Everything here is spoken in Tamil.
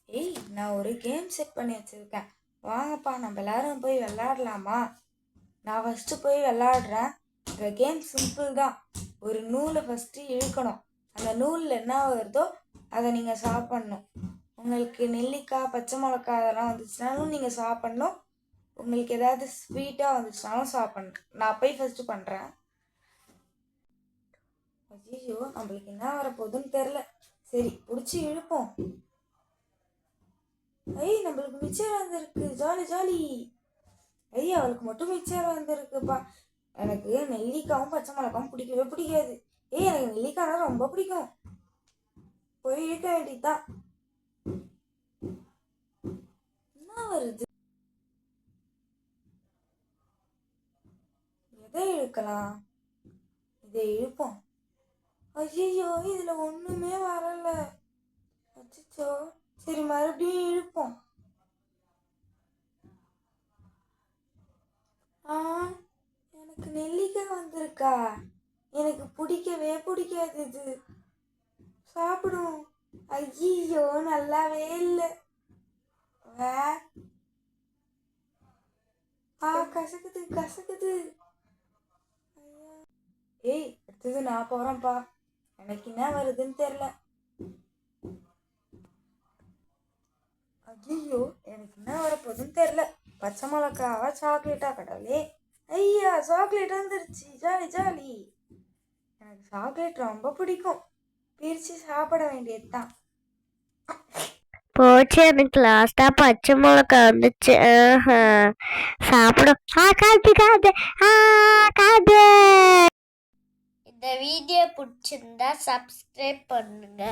ஏய், நான் ஒரு கேம் செட் பண்ணி வச்சிருக்கேன். வாங்கப்பா, நம்ம எல்லாரும் போய் விளையாடலாமா? நான் ஃபஸ்ட்டு போய் விளையாடுறேன். இந்த கேம் சிம்பிள் தான். ஒரு நூலை ஃபஸ்ட்டு இழுக்கணும். அந்த நூலில் என்ன வருதோ அதை நீங்கள் சாப்பிட்ணும். உங்களுக்கு நெல்லிக்காய், பச்சை மிளகாய் அதெல்லாம் வந்துச்சுனாலும் நீங்கள் சாப்பிட்ணும். உங்களுக்கு ஏதாவது ஸ்வீட்டாக வந்துச்சுனாலும் சாப்பிட்ணும். நான் போய் ஃபஸ்ட்டு பண்ணுறேன். ஐயோ, நம்மளுக்கு என்ன வரப்போகுதுன்னு தெரில. சரி, பிடிச்சி இழுப்போம். ஐய், நம்மளுக்கு மிச்சர் வந்திருக்கு. Jolly jolly. ஐயா, அவளுக்கு மட்டும் மிச்சர் வந்திருக்குப்பா. எனக்கு நெல்லிக்காவும் பச்சை மிளகாவும் பிடிக்கவே பிடிக்காது. எனக்கு நெல்லிக்காய்னா ரொம்ப பிடிக்கும். போய் இழுக்க வேண்டியதுதான். என்ன வருது? எதை இழுக்கலாம்? இதை இழுப்போம். ஐயோ, இதுல ஒண்ணுமே வரல. அச்சோ. சரி, மறுபடியும் இழுப்போம். எனக்கு நெல்லிக்காய் வந்திருக்கா? எனக்கு பிடிக்கவே பிடிக்காது இது. சாப்பிடும். ஐயோ, நல்லாவே இல்லை. கசக்குது கசக்குது. ஏய், அடுத்தது நான் போறேன்ப்பா. எனக்கு என்ன வருதுன்னு தெரியல. ஐயோ, எனக்கு என்ன வரப்போகுதுன்னு தெரியல. பச்சை மிளகாவா சாக்லேட்டா? கடவுளே. ஐயா, சாக்லேட் வந்துருச்சு. Jolly jolly. எனக்கு சாக்லேட் ரொம்ப பிடிக்கும். பிரித்து சாப்பிட வேண்டியதுதான். போச்சு, எனக்கு லாஸ்டா பச்சை மிளகா வந்துச்சு. சாப்பிடும். காது காது காது. இந்த வீடியோ பிடிச்சிருந்தா சப்ஸ்கிரைப் பண்ணுங்க.